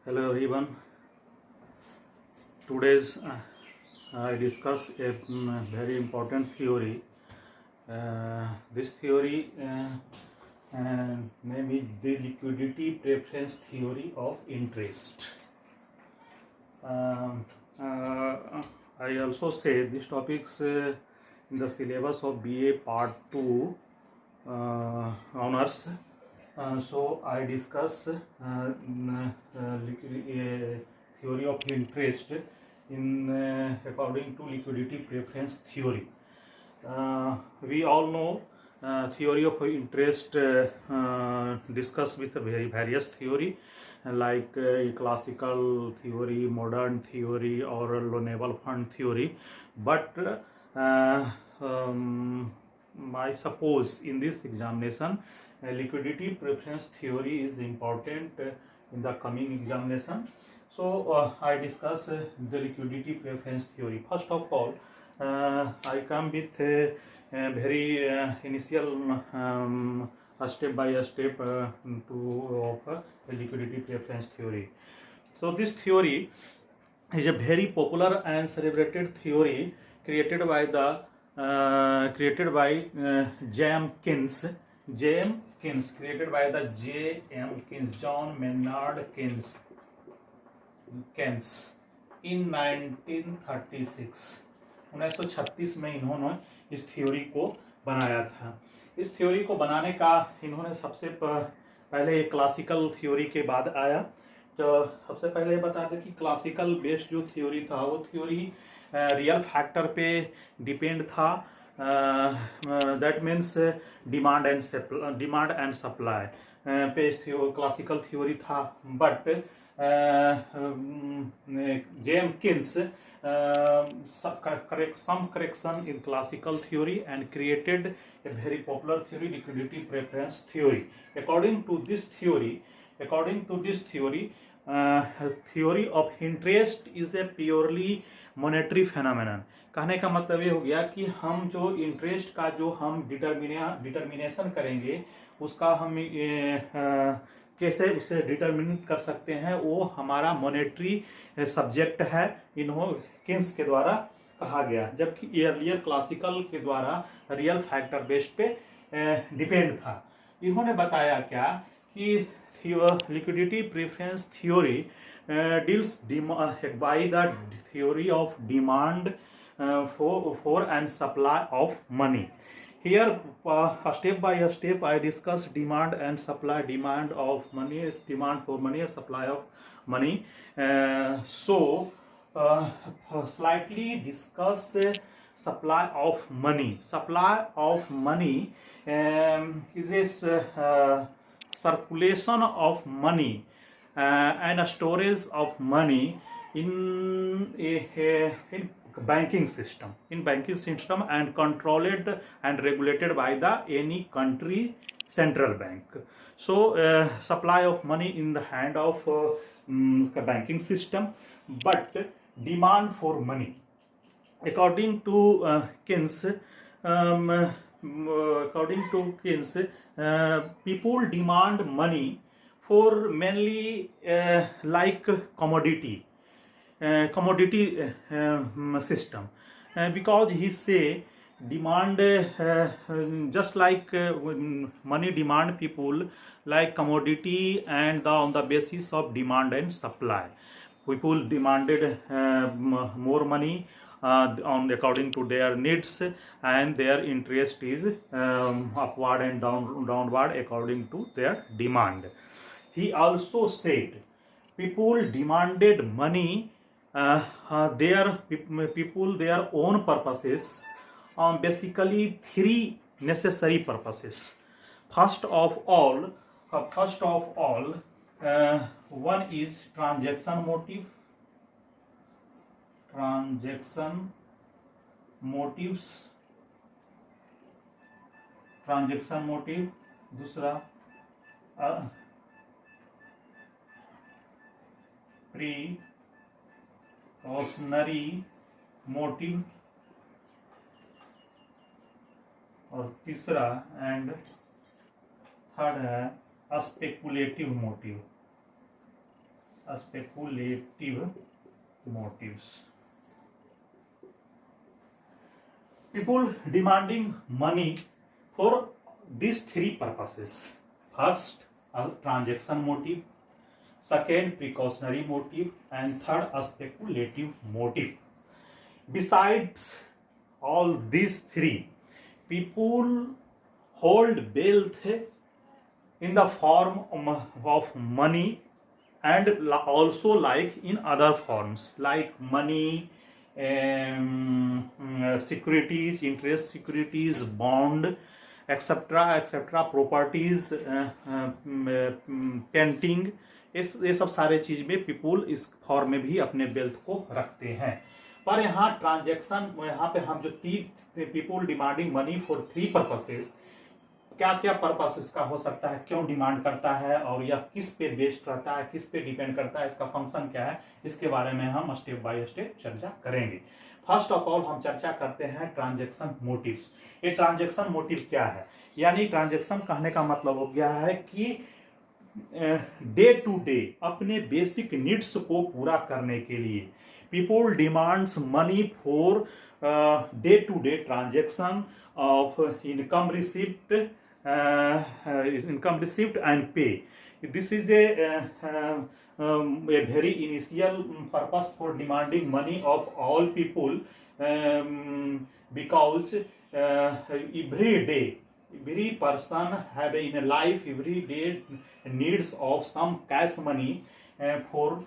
Hello everyone. Today's I discuss a very important theory. This theory name is the liquidity preference theory of interest. Um, I also say this topics in the syllabus of BA Part 2 honors. So I discuss theory of interest in according to liquidity preference theory. We all know theory of interest discussed with various theory like classical theory, modern theory, or naval fund theory. But I suppose in this examination liquidity preference theory is important in the coming examination. So I discuss the liquidity preference theory. First of all, I come with a very initial step by step to of liquidity preference theory. So this theory is a very popular and celebrated theory created by J.M. Keynes. J.M. Keynes, created by the J.M. Keynes, John Maynard Keynes in 1936. 1936 में इन्होंने इस theory को बनाया था. इस theory को बनाने का इन्होंने सबसे पहले एक क्लासिकल थ्योरी के बाद आया. तो सबसे पहले बता दें कि क्लासिकल बेस्ड जो थ्योरी था वो थ्योरी रियल फैक्टर पे डिपेंड था. That means demand and supply पे क्लासिकल थ्योरी था. But J.M. Keynes some correction in classical theory and created a very popular theory, liquidity preference theory. According to this theory, theory of interest is a purely monetary phenomenon. कहने का मतलब ये हो गया कि हम जो इंटरेस्ट का जो हम डिटर्मिनेशन करेंगे उसका हम कैसे उसे डिटरमिन कर सकते हैं, वो हमारा मॉनेटरी सब्जेक्ट है, किन्स के द्वारा कहा गया. जबकि एर्लियर क्लासिकल के द्वारा रियल फैक्टर बेस्ड पे डिपेंड था. इन्होंने बताया क्या कि liquidity preference theory deals by the theory of demand for and supply of money. Here step by step I discuss demand and supply. Demand of money is demand for money, supply of money. So slightly discuss supply of money. Supply of money is a circulation of money and a storage of money in banking system and controlled and regulated by the any country central bank. So supply of money in the hand of banking system, but demand for money according to Keynes, people demand money for mainly like commodity system, because he say demand just like money demand people like commodity, and on the basis of demand and supply people demanded more money on according to their needs, and their interest is upward and downward according to their demand. He also said people demanded money their own purposes on basically three necessary purposes. First of all, one is transaction motives. दूसरा precautionary motive, और तीसरा and third है speculative motive. speculative motives. People demanding money for these three purposes. First, a transaction motive. Second, precautionary motive. And third, a speculative motive. Besides all these three, people hold wealth in the form of money and also like in other forms like money, securities, interest securities, bond, etc., properties, painting, ये सब सारे चीज में people इस form में भी अपने wealth को रखते हैं। पर यहाँ ट्रांजैक्शन, यहाँ पे हम जो people demanding money for three purposes, क्या क्या पर्पस इसका हो सकता है, क्यों डिमांड करता है और यह किस पे बेस्ड रहता है, किस पे डिपेंड करता है, इसका फंक्शन क्या है, इसके बारे में हम स्टेप बाय स्टेप चर्चा करेंगे। फर्स्ट ऑफ ऑल हम चर्चा करते हैं ट्रांजैक्शन मोटिव्स। ये ट्रांजैक्शन मोटिव क्या है, यानी ट्रांजैक्शन कहने का मतलब हो गया है कि डे टू डे अपने बेसिक नीड्स को पूरा करने के लिए people demands money for day to day transaction of income received and pay. This is a very initial purpose for demanding money of all people, because every day every person have in a life every day needs of some cash money for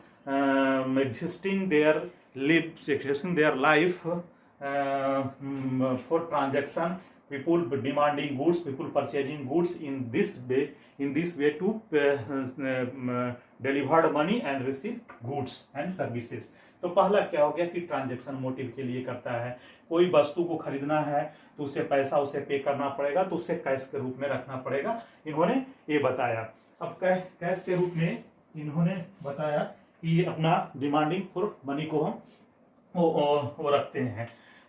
existing their life, for transaction. People demanding goods, people purchasing goods in this way to deliver money and receive goods and services. तो पहला क्या हो गया कि transaction motive के लिए करता है। कोई वस्तु को खरीदना है तो उसे पैसा उसे पे करना पड़ेगा, तो उसे कैश के रूप में रखना पड़ेगा, इन्होंने ये बताया। अब कैश के रूप में इन्होंने बताया कि अपना डिमांडिंग फॉर मनी को हम वो रखते हैं।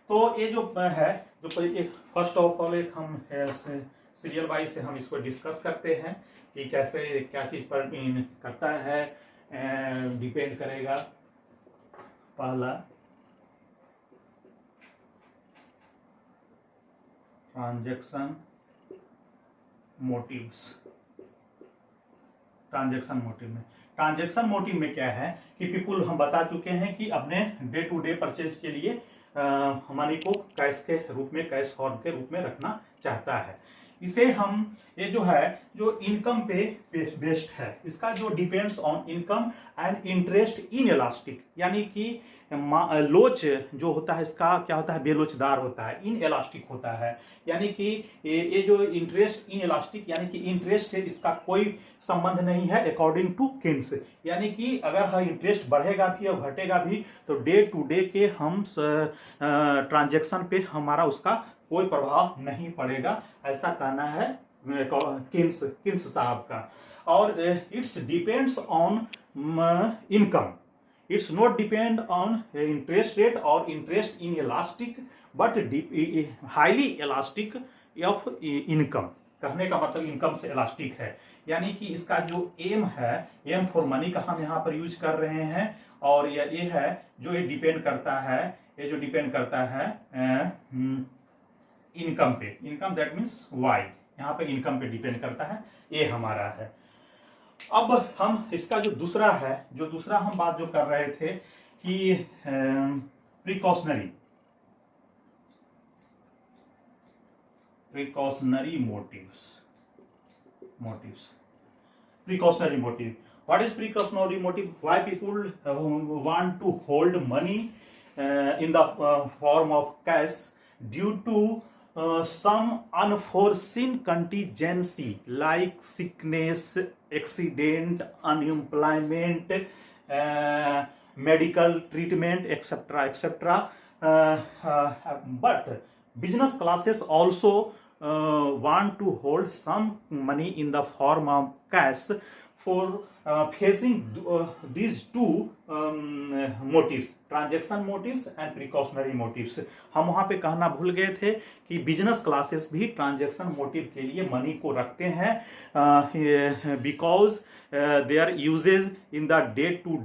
तो ये जो है, जो एक फर्स्ट ऑफ ऑल एक हम सीरियल वाइज से हम इसको डिस्कस करते हैं कि कैसे क्या चीज पर करता है, डिपेंड करेगा। पहला ट्रांजैक्शन मोटिव्स। ट्रांजैक्शन मोटिव में क्या है कि पीपुल, हम बता चुके हैं कि अपने डे टू डे परचेज के लिए मनी को कैश के रूप में, कैश फॉर्म के रूप में रखना चाहता है। इसे हम, ये जो है जो इनकम पे बेस्ड है, इसका जो depends on income and interest in elastic, यानी कि लोच जो होता है इसका क्या होता है, बेलोचदार होता है, इन इलास्टिक होता है। यानी कि ये जो इंटरेस्ट इन इलास्टिक, यानी कि इंटरेस्ट से इसका कोई संबंध नहीं है अकॉर्डिंग टू किन्स। यानी कि अगर इंटरेस्ट बढ़ेगा भी और घटेगा भी तो डे टू डे के हम ट्रांजैक्शन पे हमारा उसका कोई प्रभाव नहीं पड़ेगा, ऐसा कहना है किन्स साहब का। और it's depends on income, it's not depend on interest rate और interest inelastic but highly elastic of income. कहने का मतलब इनकम से इलास्टिक है, यानी कि इसका जो एम है, एम फॉर मनी का हम यहाँ पर यूज कर रहे हैं, और ये है जो ये डिपेंड करता है, ये जो डिपेंड करता है इनकम पे। इनकम दैट मीन्स वाई, यहाँ पे इनकम पे डिपेंड करता है, ये हमारा है। अब हम इसका जो दूसरा है, जो दूसरा हम बात जो कर रहे थे कि precautionary motives. Precautionary motive. What is precautionary motive? Why people want to hold money in the form of cash due to some unforeseen contingency like sickness, accident, unemployment, medical treatment, etc. But business classes also want to hold some money in the form of cash for facing these two motives, transaction motives and precautionary motives. हम वहाँ पे कहना भूल गए थे कि business classes भी transaction motive के लिए मनी को रखते हैं, because their uses in the day to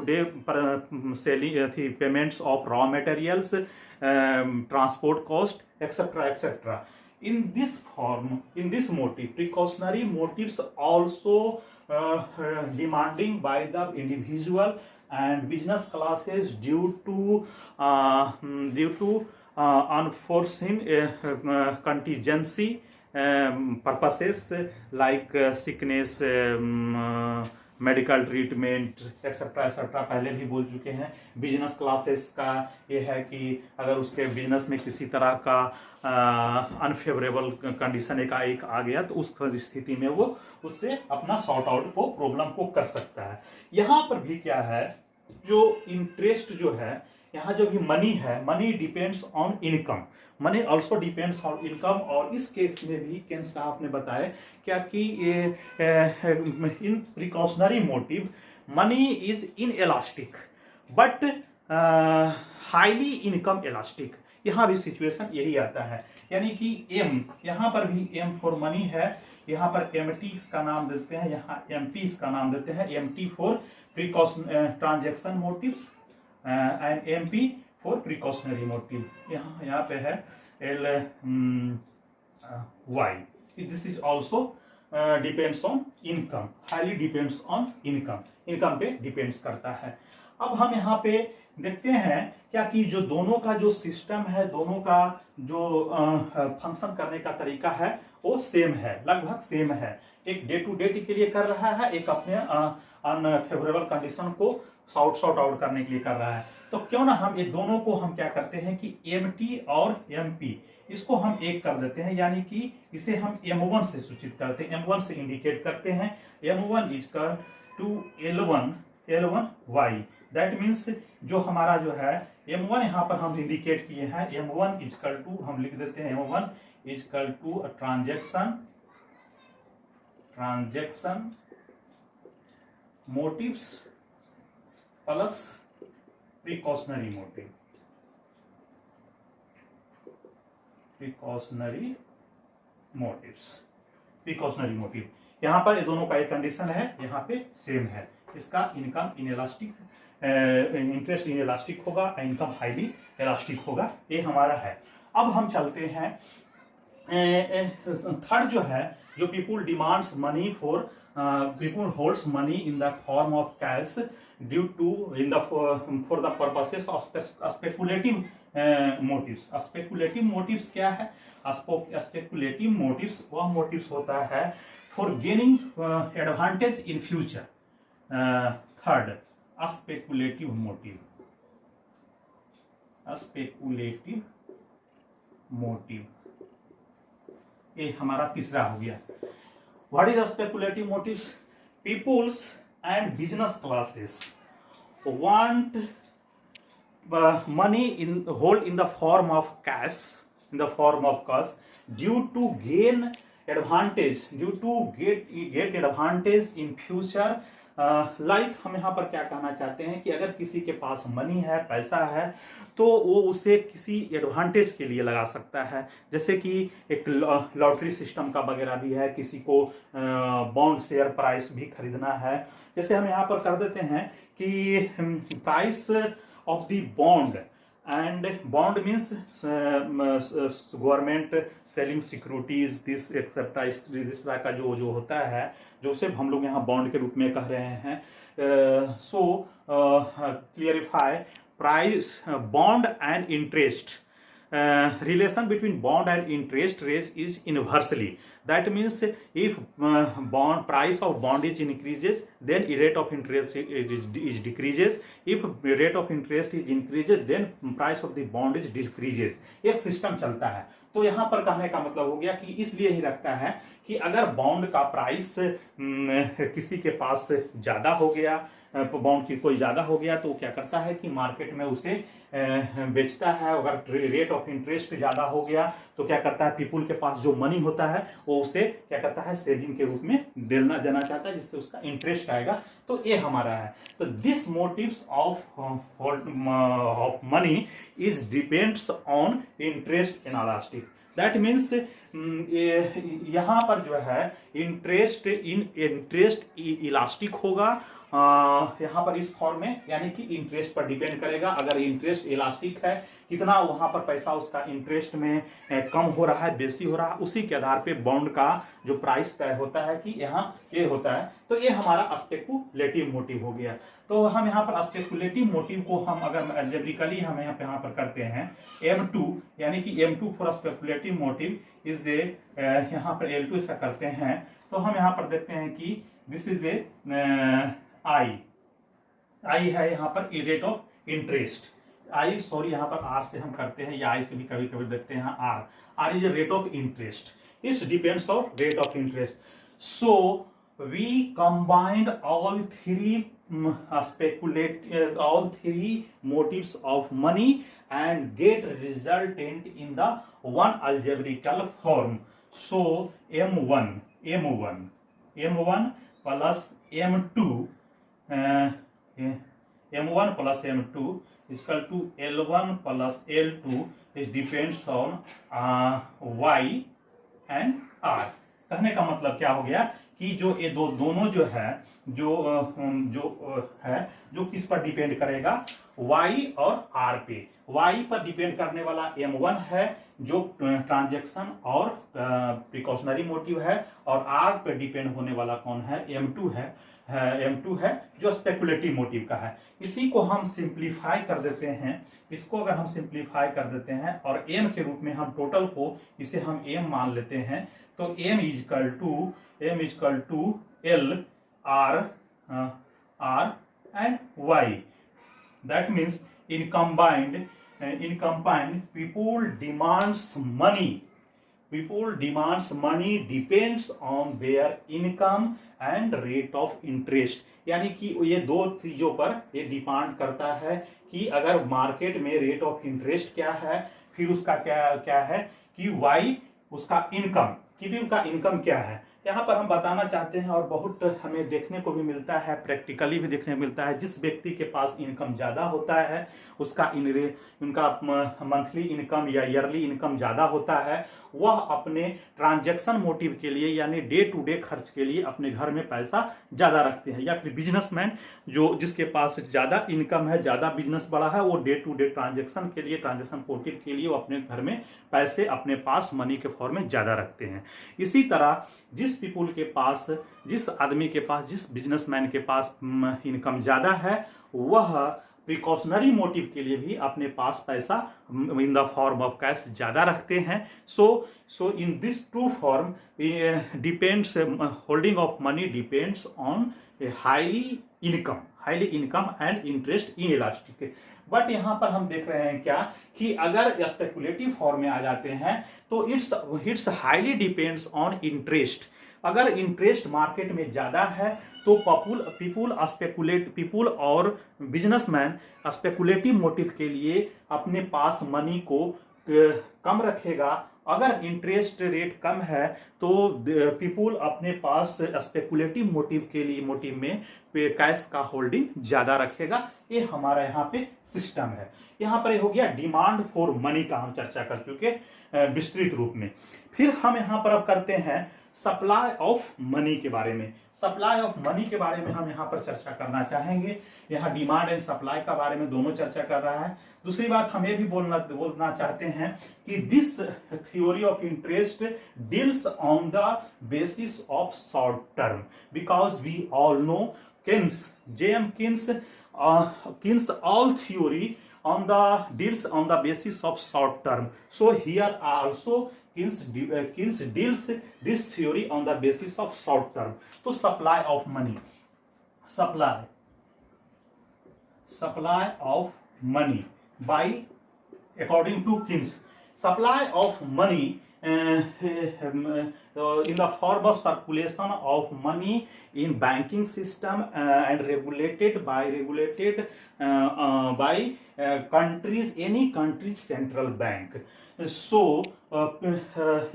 day selling payments of raw materials, transport cost, etc., etc. In this motive, precautionary motives also demanding by the individual and business classes due to unforeseen contingency purposes like sickness, medical treatment, etcetera etcetera पहले भी बोल चुके हैं। Business classes का ये है कि अगर उसके बिजनेस में किसी तरह का अनफेवरेबल कंडीशन एक आ गया तो उस स्थिति में वो उससे अपना सॉर्ट आउट को प्रॉब्लम को कर सकता है। यहाँ पर भी क्या है, जो इंटरेस्ट जो है, यहाँ जो भी मनी है, money depends on income, money also depends on income. और इस केस में भी केंस साहब ने बताया क्या कि in precautionary motive money is inelastic but highly income elastic. यहाँ भी सिचुएशन यही आता है, यानी कि एम, यहाँ पर भी एम फॉर मनी है, यहाँ पर एम टी का नाम देते हैं, यहाँ एम पी का नाम देते हैं, M T for precaution transaction motives and M P for precautionary motive. यहाँ पे है L Y, this is also depends on income, highly depends on income, income पे डिपेंड्स करता है। अब हम यहाँ पे देखते हैं क्या कि जो दोनों का जो सिस्टम है, दोनों का जो फंक्शन करने का तरीका है वो सेम है, लगभग सेम है। एक डे टू डे के लिए कर रहा है, एक अपने अनफेवरेबल कंडीशन को सॉर्ट आउट करने के लिए कर रहा है। तो क्यों ना हम ये दोनों को हम क्या करते हैं कि एम टी और एम पी इसको हम एक कर देते हैं, यानी कि इसे हम M1 से सूचित करते हैं, M1 से इंडिकेट करते हैं। M1 is equal to L1 Y, that means जो हमारा जो है M1 यहाँ पर हम इंडिकेट किए हैं, M1 इजकल टू हम लिख देते हैं M1 is equal to transaction motives plus precautionary motive, precautionary motive. यहाँ पर ये दोनों का एक कंडीशन है, यहाँ पे सेम है। इसका इनकम इनइलास्टिक, इंटरेस्ट इनइलास्टिक होगा, इनकम हाईली इलास्टिक होगा, ये हमारा है। अब हम चलते हैं थर्ड जो है, जो people demands money for, people holds money in the form of cash due to for the purposes of speculative motives. Speculative motives क्या है? Speculative motives वह motives होता है for gaining advantage in future. Third, a speculative motive. ये हमारा तीसरा हो गया। What is a speculative motives? Peoples and business classes want money hold in the form of cash, due to gain advantage, get advantage in future. Like हम यहाँ पर क्या कहना चाहते हैं कि अगर किसी के पास मनी है, पैसा है, तो वो उसे किसी एडवांटेज के लिए लगा सकता है। जैसे कि एक लॉटरी सिस्टम का वगैरह भी है, किसी को बॉन्ड शेयर प्राइस भी खरीदना है। जैसे हम यहाँ पर कर देते हैं कि price of the bond, and bond means government selling securities this एक्सेप्टा, इस तरह का जो होता है, जो सिर्फ हम लोग यहाँ बॉन्ड के रूप में कह रहे हैं। So clarify price bond and interest, relation between bond and interest rate is inversely. That means if price of bond is increases, then rate of interest is decreases. If rate of interest is increases, then price of the bond is decreases. एक system चलता है। तो यहाँ पर कहने का मतलब हो गया कि इसलिए ही रखता है कि अगर बॉन्ड का प्राइस किसी के पास ज्यादा हो गया, बॉन्ड की कोई ज्यादा हो गया, तो क्या करता है कि मार्केट में उसे बेचता है। अगर रेट ऑफ इंटरेस्ट ज्यादा हो गया तो क्या करता है, पीपुल के पास जो मनी होता है वो वो उसे क्या करता है, सेविंग के रूप में देना चाहता है, जिससे उसका इंटरेस्ट आएगा। तो ये हमारा है। तो this motives of money is depends on interest inelastic. That means यहाँ पर जो है इंटरेस्ट इलास्टिक होगा यहाँ पर इस फॉर्म में, यानी कि इंटरेस्ट पर डिपेंड करेगा। अगर इंटरेस्ट इलास्टिक है, कितना वहां पर पैसा उसका इंटरेस्ट में कम हो रहा है, बेसी हो रहा है, उसी के आधार पे बॉन्ड का जो प्राइस तय होता है कि यहाँ ये होता है। तो ये हमारा स्पेकुलेटिव मोटिव हो गया। तो हम यहाँ पर स्पेकुलेटिव मोटिव को हम अगर अलजेब्रिकली हम यहाँ पर करते हैं M2, यानी कि M2 for speculative motive is a, यहाँ पर L2 इसका करते हैं। तो हम यहाँ पर देखते हैं कि दिस इज ए I है यहाँ पर रेट ऑफ इंटरेस्ट। यहाँ पर R से हम करते हैं, या I से भी कभी कभी देखते हैं R is a rate of interest. It's depends on rate of interest. So we combined all three motives of money and get resultant in the one algebraical form. So M1 plus M2 M1 plus M2 is equal to L1 plus L2 is depends on Y and R। कहने का मतलब क्या हो गया कि जो ये दोनों जो है जो किस पर डिपेंड करेगा, Y और R पे। Y पर डिपेंड करने वाला M1 है जो ट्रांजैक्शन और प्रिकॉशनरी मोटिव है, और R पे डिपेंड होने वाला कौन है, M2 है जो स्पेकुलेटिव मोटिव का है। इसी को हम सिंप्लीफाई कर देते हैं। इसको अगर हम सिंप्लीफाई कर देते हैं और M के रूप में हम टोटल को इसे हम M मान लेते हैं, तो M is equal to L R and Y। That means in combined people demands money depends on their income and rate of interest। यानी कि ये दो चीजों पर ये डिपेंड करता है कि अगर मार्केट में रेट ऑफ इंटरेस्ट क्या है, फिर उसका क्या है कि Y उसका इनकम, किसी का इनकम क्या है। यहाँ पर हम बताना चाहते हैं, और बहुत हमें देखने को भी मिलता है, प्रैक्टिकली भी देखने को मिलता है, जिस व्यक्ति के पास इनकम ज़्यादा होता है, उनका मंथली इनकम या ईयरली इनकम ज़्यादा होता है, वह अपने ट्रांजैक्शन मोटिव के लिए यानी डे टू डे खर्च के लिए अपने घर में पैसा ज़्यादा रखते हैं। या फिर बिजनेसमैन जिसके पास ज़्यादा इनकम है, ज़्यादा बिजनेस बड़ा है, वो डे टू डे ट्रांजैक्शन के लिए, ट्रांजैक्शन मोटिव के लिए वो अपने घर में पैसे अपने पास मनी के फॉर्म में ज़्यादा रखते हैं। इसी तरह जिस आदमी के पास, जिस बिजनेसमैन के पास इनकम ज़्यादा है, वह प्रिकॉशनरी मोटिव के लिए भी अपने पास पैसा in the form of cash ज़्यादा रखते हैं। So in this two form depends, holding of money depends on highly income and interest inelastic. But यहाँ पर हम देख रहे हैं क्या कि अगर स्पेकुलेटिव फॉर्म में आ जाते हैं तो it's highly depends on interest. अगर इंटरेस्ट मार्केट में ज़्यादा है तो पीपुल और बिजनेसमैन स्पेकुलेटिव मोटिव के लिए अपने पास मनी को कम रखेगा। अगर इंटरेस्ट रेट कम है तो पीपुल अपने पास स्पेकुलेटिव मोटिव में कैश का होल्डिंग ज़्यादा रखेगा। ये हमारा यहाँ पे सिस्टम है। यहाँ पर हो गया डिमांड फॉर मनी का हम चर्चा कर चुके विस्तृत रूप में। फिर हम यहाँ पर अब करते हैं सप्लाई ऑफ मनी के बारे में। सप्लाई ऑफ मनी के बारे में हम यहाँ पर चर्चा करना चाहेंगे। यहाँ डिमांड एंड सप्लाई का बारे में दोनों चर्चा कर रहा है। दूसरी बात हम ये भी बोलना चाहते हैं कि this theory of interest deals on the basis of short term, because we all know J.M. Keynes all theory deals on the basis of short term. So here also Keynes deals this theory on the basis of short term. So supply of money, supply of money by according to Keynes, supply of money in the form of circulation of money in banking system and regulated by countries, any country's central bank. सो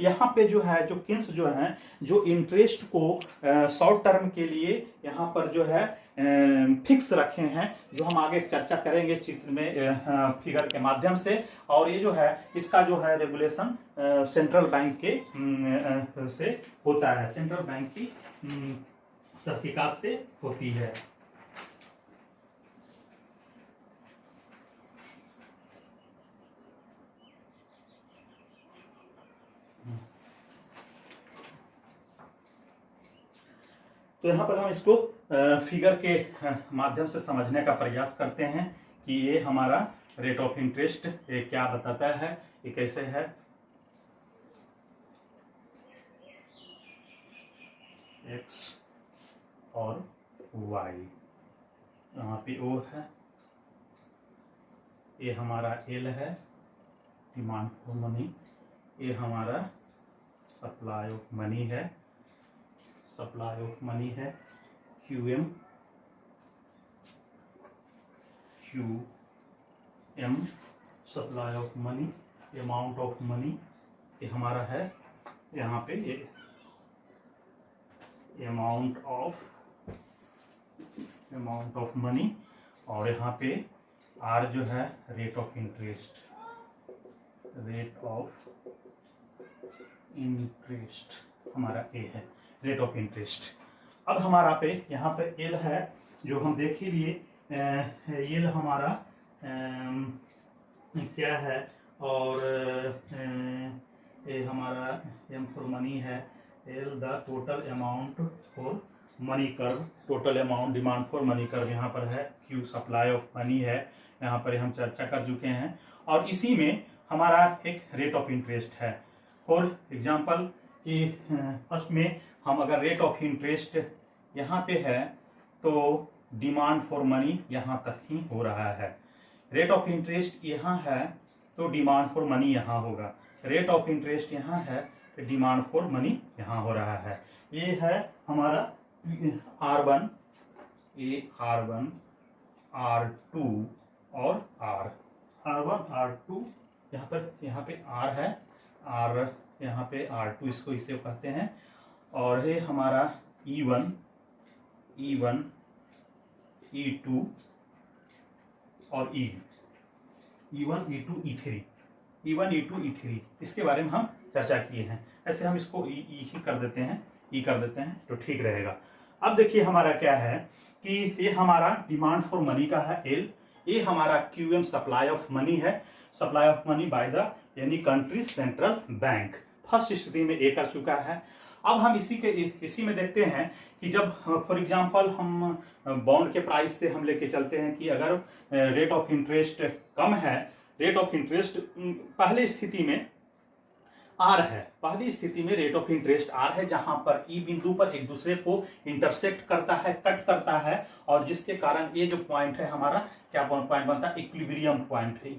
यहाँ पे जो है जो Keynes जो हैं जो interest को short term के लिए यहाँ पर जो है फिक्स रखे हैं, जो हम आगे चर्चा करेंगे चित्र में फिगर के माध्यम से। और ये जो है इसका जो है रेगुलेशन सेंट्रल बैंक के से होता है, सेंट्रल बैंक की तहकीकात से होती है। तो यहाँ पर हम इसको फिगर के माध्यम से समझने का प्रयास करते हैं कि ये हमारा रेट ऑफ इंटरेस्ट ये क्या बताता है, ये कैसे है। एक्स और वाई, यहाँ पे ओ है, ये हमारा एल है डिमांड फॉर मनी, ये हमारा सप्लाई ऑफ मनी है, सप्लाई ऑफ मनी है QM, supply of money, amount of money ये हमारा है यहाँ पे, ये अमाउंट ऑफ मनी, और यहाँ पे R जो है रेट ऑफ इंटरेस्ट, हमारा A है रेट ऑफ इंटरेस्ट। अब हमारा पे यहाँ पे एल है जो हम देख ही लिए, एल हमारा क्या है, और ये हमारा एम फॉर मनी है, L the total amount for money curve, total amount demand for money curve यहाँ पर है, क्यू सप्लाई ऑफ मनी है, यहाँ पर हम चर्चा कर चुके हैं। और इसी में हमारा एक रेट ऑफ इंटरेस्ट है। फॉर एग्जाम्पल कि फर्स्ट में हम अगर रेट ऑफ इंटरेस्ट यहाँ पे है तो डिमांड फॉर मनी यहाँ तक ही हो रहा है, रेट ऑफ इंटरेस्ट यहाँ है तो डिमांड फॉर मनी यहाँ होगा, रेट ऑफ इंटरेस्ट यहाँ है तो डिमांड फॉर मनी यहाँ हो रहा है। ये है हमारा R1, ये R1, R2 और R1 R2, यहाँ पे R है, R यहाँ पे R2 इसको इसे कहते हैं, और ये हमारा E1, E2 और E1, E2, E3, इसके बारे में हम चर्चा किए हैं। ऐसे हम इसको ई ही कर देते हैं तो ठीक रहेगा। अब देखिए हमारा क्या है कि ये हमारा डिमांड फॉर मनी का है L, ये हमारा QM सप्लाई ऑफ मनी है, supply of money by the यानी कंट्री सेंट्रल बैंक। फर्स्ट स्थिति में ए कर चुका है। अब हम इसी में देखते हैं कि जब फॉर एग्जांपल हम बॉन्ड के प्राइस से हम लेके चलते हैं कि अगर रेट ऑफ इंटरेस्ट कम है, रेट ऑफ इंटरेस्ट पहली स्थिति में आर है, पहली स्थिति में रेट ऑफ इंटरेस्ट आर है, जहां पर ई बिंदु पर एक दूसरे को इंटरसेक्ट करता है, कट करता है, और जिसके कारण ये जो पॉइंट है हमारा क्या पॉइंट बनता है, इक्विलिब्रियम पॉइंट है,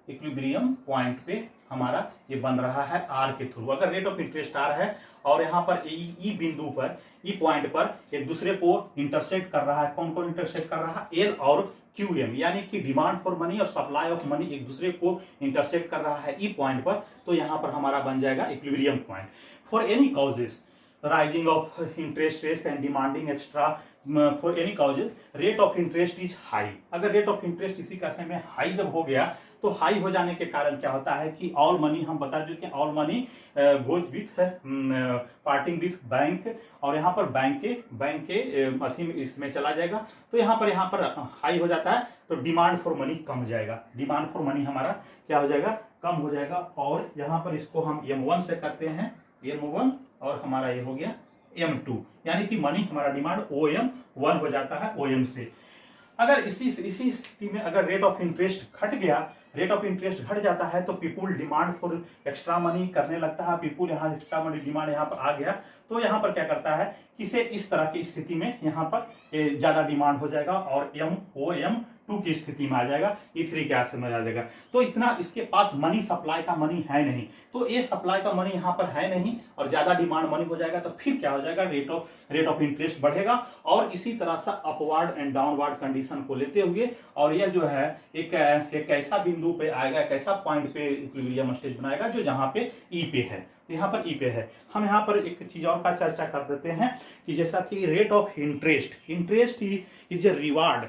इक्विलिब्रियम पॉइंट पे हमारा ये बन रहा है आर के थ्रू। अगर रेट ऑफ इंटरेस्ट आर है और यहाँ पर ई बिंदु पर, ई पॉइंट पर एक दूसरे को इंटरसेक्ट कर रहा है, कौन इंटरसेक्ट कर रहा है, एल और QM, यानी कि डिमांड फॉर मनी और सप्लाई ऑफ मनी एक दूसरे को इंटरसेक्ट कर रहा है ई पॉइंट पर, तो यहाँ पर हमारा बन जाएगा equilibrium point. For any causes rising of interest rate and demanding extra for any causes rate of interest is high. अगर रेट ऑफ इंटरेस्ट इसी करने में हाई जब हो गया तो हाई हो जाने के कारण क्या होता है कि ऑल मनी हम बता चुके हैं, all money goes with parting with bank, और यहाँ पर बैंक के अथी में इसमें चला जाएगा, तो यहाँ पर हाई हो जाता है तो डिमांड फॉर मनी कम हो जाएगा, डिमांड फॉर मनी हमारा क्या हो जाएगा, कम हो जाएगा। और यहाँ पर इसको हम M1 से करते हैं, M1, और हमारा ये हो गया M2, यानी कि मनी हमारा डिमांड OM1 हो जाता है OM से। अगर इसी स्थिति में अगर रेट ऑफ इंटरेस्ट घट गया रेट ऑफ इंटरेस्ट घट जाता है तो people demand for extra money करने लगता है, पीपुल यहाँ एक्स्ट्रा मनी डिमांड यहाँ पर आ गया तो यहाँ पर क्या करता है, इसे इस तरह की स्थिति में यहाँ पर ज्यादा डिमांड हो जाएगा और MOM2 की स्थिति में आ जाएगा, E3 के आसपास में आ जाएगा। तो इतना इसके पास मनी, सप्लाई का मनी है नहीं, तो ये सप्लाई का मनी यहाँ पर है नहीं और ज्यादा डिमांड मनी हो जाएगा तो फिर क्या हो जाएगा, रेट ऑफ इंटरेस्ट बढ़ेगा और इसी तरह से अपवर्ड एंड डाउनवर्ड कंडीशन को लेते हुए और यह जो है एक ऐसा बिंदु पे आएगा, एक ऐसा पॉइंट पे इक्विलिब्रियम स्टेज बनाएगा जो जहां पे ई पे है, यहाँ पर ई पे है। हम यहाँ पर एक चीज और का चर्चा कर देते हैं कि जैसा कि rate of interest is a reward,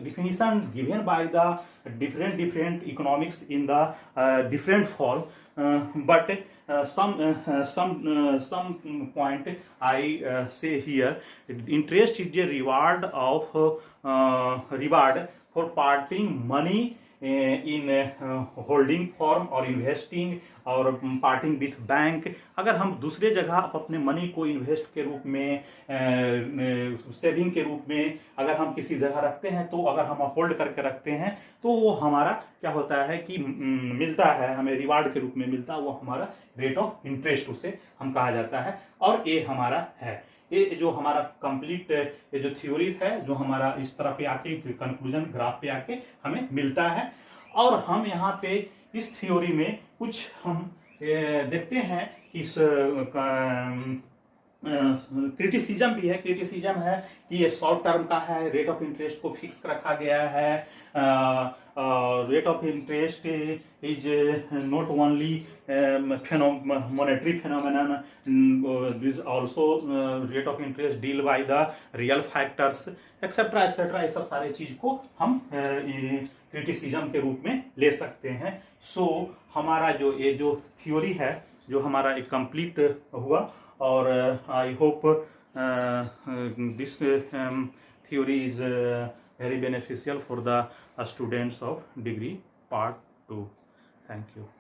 definition given by the different economics in the different form, but some point I say here, interest is a reward for parting money in holding form और investing और parting with bank. अगर हम दूसरे जगह अपने money को invest के रूप में, सेविंग के रूप में अगर हम किसी जगह रखते हैं तो अगर हम होल्ड करके रखते हैं तो वो हमारा क्या होता है कि मिलता है, हमें रिवार्ड के रूप में मिलता है, वो हमारा रेट ऑफ इंटरेस्ट उसे हम कहा जाता है। और ये हमारा है, ये जो हमारा कंप्लीट ये जो थ्योरी है जो हमारा इस तरह पे आके कंक्लूजन ग्राफ पे आके हमें मिलता है। और हम यहाँ पे इस थ्योरी में कुछ हम देखते हैं कि क्रिटिसिज्म भी है, क्रिटिसिज्म है कि ये शॉर्ट टर्म का है, रेट ऑफ इंटरेस्ट को फिक्स रखा गया है, rate of interest is not only monetary phenomenon, this also rate of interest deal by the real factors etcetera etcetera, ये सब सारे चीज को हम क्रिटिसिज्म के रूप में ले सकते हैं। सो हमारा जो ये जो थ्योरी है जो हमारा एक कंप्लीट हुआ और I hope this theory is very beneficial for the students of degree part 2. Thank you.